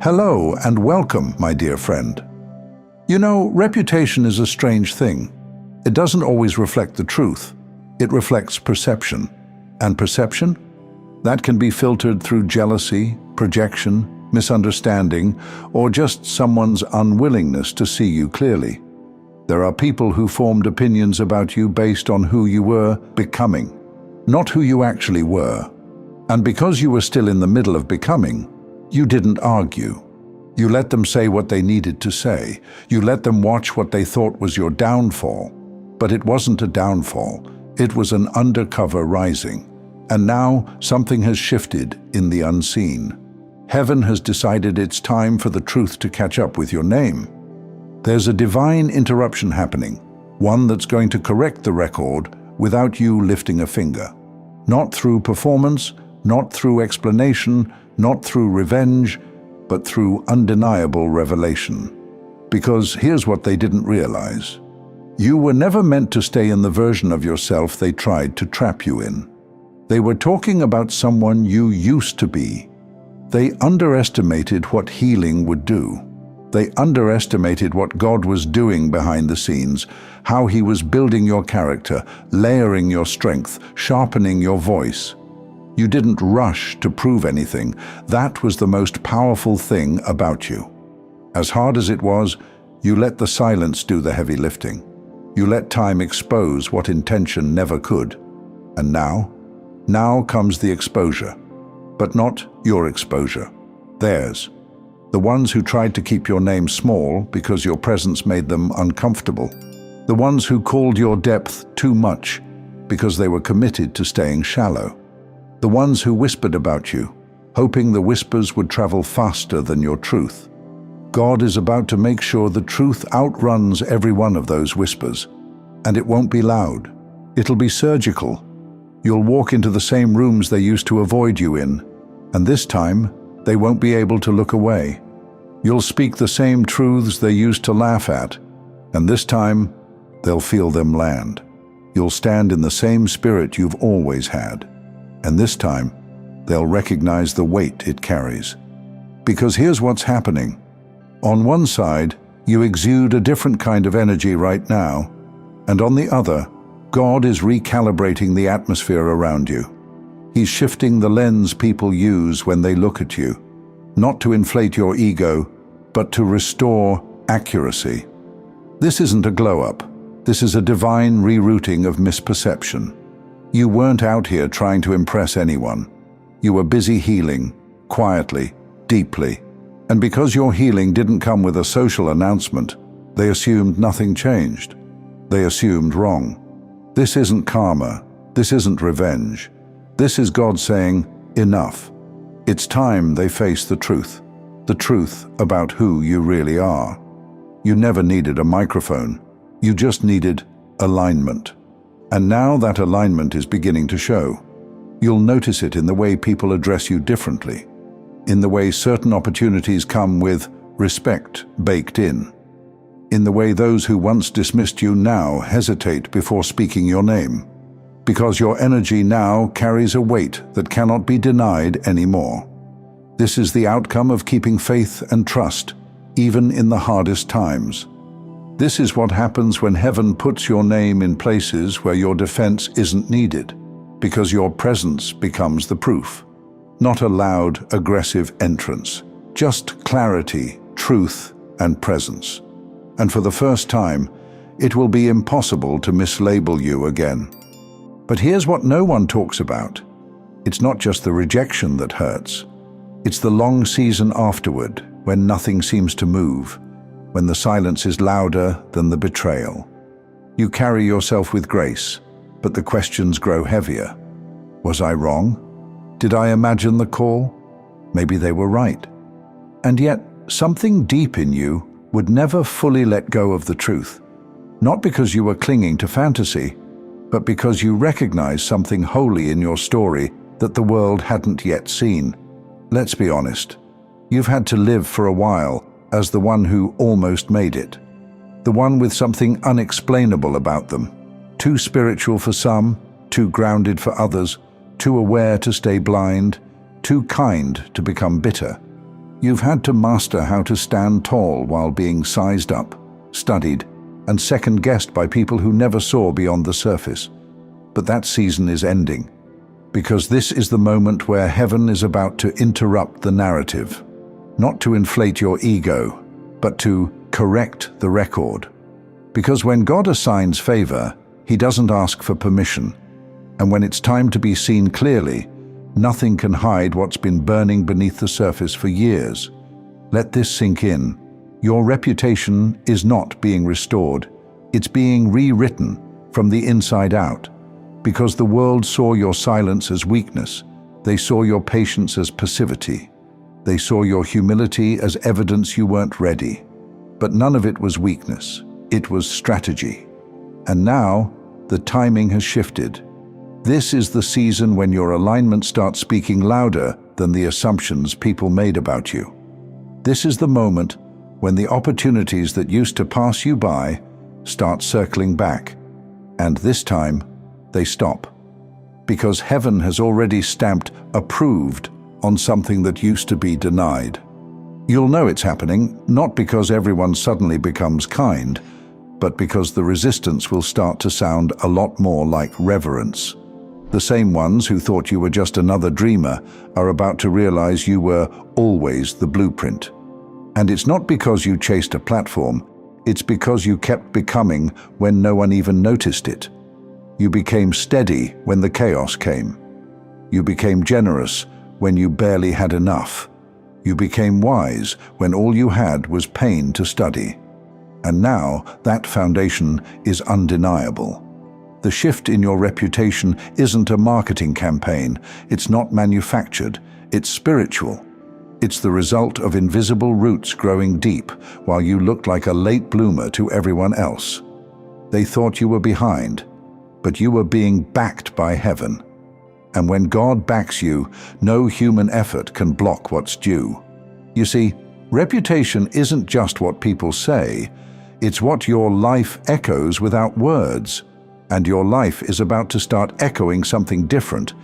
Hello and welcome, my dear friend. You know, reputation is a strange thing. It doesn't always reflect the truth. It reflects perception. And perception? That can be filtered through jealousy, projection, misunderstanding, or just someone's unwillingness to see you clearly. There are people who formed opinions about you based on who you were becoming, not who you actually were. And because you were still in the middle of becoming, you didn't argue. You let them say what they needed to say. You let them watch what they thought was your downfall. But it wasn't a downfall. It was an undercover rising. And now something has shifted in the unseen. Heaven has decided it's time for the truth to catch up with your name. There's a divine interruption happening, one that's going to correct the record without you lifting a finger. Not through performance, not through explanation, not through revenge, but through undeniable revelation. Because here's what they didn't realize. You were never meant to stay in the version of yourself they tried to trap you in. They were talking about someone you used to be. They underestimated what healing would do. They underestimated what God was doing behind the scenes, how He was building your character, layering your strength, sharpening your voice. You didn't rush to prove anything. That was the most powerful thing about you. As hard as it was, you let the silence do the heavy lifting. You let time expose what intention never could. And now comes the exposure. But not your exposure, theirs. The ones who tried to keep your name small because your presence made them uncomfortable. The ones who called your depth too much because they were committed to staying shallow. The ones who whispered about you, hoping the whispers would travel faster than your truth. God is about to make sure the truth outruns every one of those whispers. And it won't be loud. It'll be surgical. You'll walk into the same rooms they used to avoid you in, and this time, they won't be able to look away. You'll speak the same truths they used to laugh at, and this time, they'll feel them land. You'll stand in the same spirit you've always had. And this time, they'll recognize the weight it carries. Because here's what's happening. On one side, you exude a different kind of energy right now, and on the other, God is recalibrating the atmosphere around you. He's shifting the lens people use when they look at you, not to inflate your ego, but to restore accuracy. This isn't a glow-up. This is a divine rerouting of misperception. You weren't out here trying to impress anyone. You were busy healing, quietly, deeply. And because your healing didn't come with a social announcement, they assumed nothing changed. They assumed wrong. This isn't karma. This isn't revenge. This is God saying, enough. It's time they face the truth about who you really are. You never needed a microphone. You just needed alignment. And now that alignment is beginning to show. You'll notice it in the way people address you differently, in the way certain opportunities come with respect baked in the way those who once dismissed you now hesitate before speaking your name, because your energy now carries a weight that cannot be denied anymore. This is the outcome of keeping faith and trust, even in the hardest times. This is what happens when heaven puts your name in places where your defense isn't needed, because your presence becomes the proof. Not a loud, aggressive entrance, just clarity, truth, and presence. And for the first time, it will be impossible to mislabel you again. But here's what no one talks about. It's not just the rejection that hurts. It's the long season afterward, when nothing seems to move, when the silence is louder than the betrayal. You carry yourself with grace, but the questions grow heavier. Was I wrong? Did I imagine the call? Maybe they were right. And yet, something deep in you would never fully let go of the truth. Not because you were clinging to fantasy, but because you recognize something holy in your story that the world hadn't yet seen. Let's be honest. You've had to live for a while as the one who almost made it. The one with something unexplainable about them. Too spiritual for some, too grounded for others, too aware to stay blind, too kind to become bitter. You've had to master how to stand tall while being sized up, studied, and second-guessed by people who never saw beyond the surface. But that season is ending, because this is the moment where heaven is about to interrupt the narrative, not to inflate your ego, but to correct the record. Because when God assigns favor, He doesn't ask for permission, and when it's time to be seen clearly, nothing can hide what's been burning beneath the surface for years. Let this sink in. Your reputation is not being restored. It's being rewritten from the inside out. Because the world saw your silence as weakness, they saw your patience as passivity. They saw your humility as evidence you weren't ready. But none of it was weakness. It was strategy. And now, the timing has shifted. This is the season when your alignment starts speaking louder than the assumptions people made about you. This is the moment when the opportunities that used to pass you by start circling back. And this time, they stop. Because heaven has already stamped approved on something that used to be denied. You'll know it's happening, not because everyone suddenly becomes kind, but because the resistance will start to sound a lot more like reverence. The same ones who thought you were just another dreamer are about to realize you were always the blueprint. And it's not because you chased a platform, it's because you kept becoming when no one even noticed it. You became steady when the chaos came. You became generous when you barely had enough. You became wise when all you had was pain to study. And now that foundation is undeniable. The shift in your reputation isn't a marketing campaign. It's not manufactured. It's spiritual. It's the result of invisible roots growing deep while you looked like a late bloomer to everyone else. They thought you were behind, but you were being backed by heaven. And when God backs you, no human effort can block what's due. You see, reputation isn't just what people say, it's what your life echoes without words. And your life is about to start echoing something different.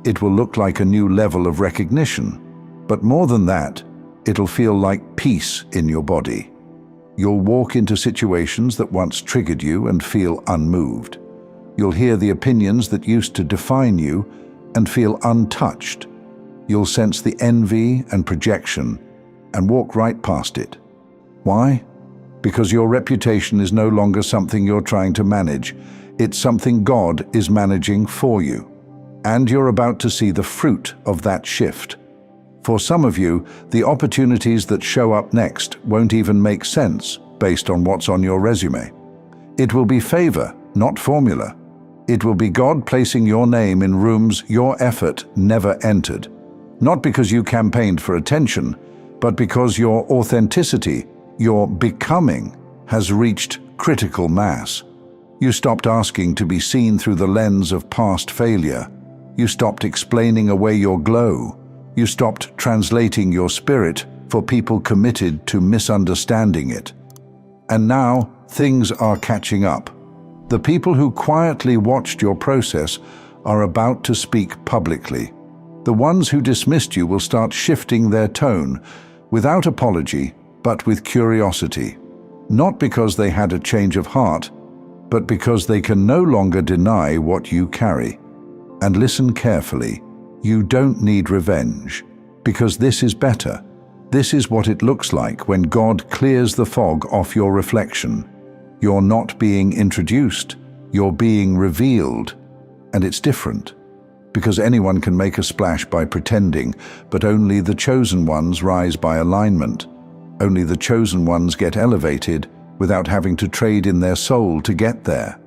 It will look like a new level of recognition. But more than that, it'll feel like peace in your body. You'll walk into situations that once triggered you and feel unmoved. You'll hear the opinions that used to define you and feel untouched. You'll sense the envy and projection and walk right past it. Why? Because your reputation is no longer something you're trying to manage. It's something God is managing for you. And you're about to see the fruit of that shift. For some of you, the opportunities that show up next won't even make sense based on what's on your resume. It will be favor, not formula. It will be God placing your name in rooms your effort never entered. Not because you campaigned for attention, but because your authenticity, your becoming, has reached critical mass. You stopped asking to be seen through the lens of past failure. You stopped explaining away your glow. You stopped translating your spirit for people committed to misunderstanding it. And now things are catching up. The people who quietly watched your process are about to speak publicly. The ones who dismissed you will start shifting their tone, without apology, but with curiosity. Not because they had a change of heart, but because they can no longer deny what you carry. And listen carefully. You don't need revenge, because this is better. This is what it looks like when God clears the fog off your reflection. You're not being introduced, you're being revealed. And it's different, because anyone can make a splash by pretending, but only the chosen ones rise by alignment. Only the chosen ones get elevated without having to trade in their soul to get there.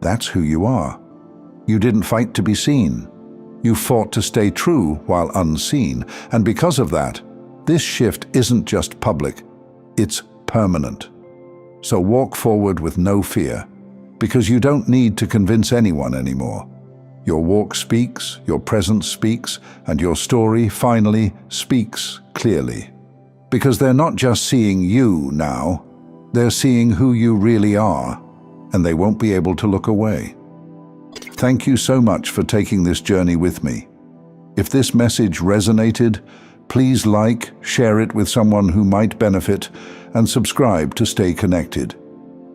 That's who you are. You didn't fight to be seen. You fought to stay true while unseen, and because of that, this shift isn't just public, it's permanent. So walk forward with no fear, because you don't need to convince anyone anymore. Your walk speaks, your presence speaks, and your story finally speaks clearly. Because they're not just seeing you now, they're seeing who you really are, and they won't be able to look away. Thank you so much for taking this journey with me. If this message resonated, Please like, share it with someone who might benefit, and subscribe to stay connected.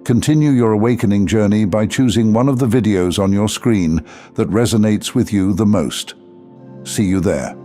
Continue your awakening journey by choosing one of the videos on your screen that resonates with you the most. See you there.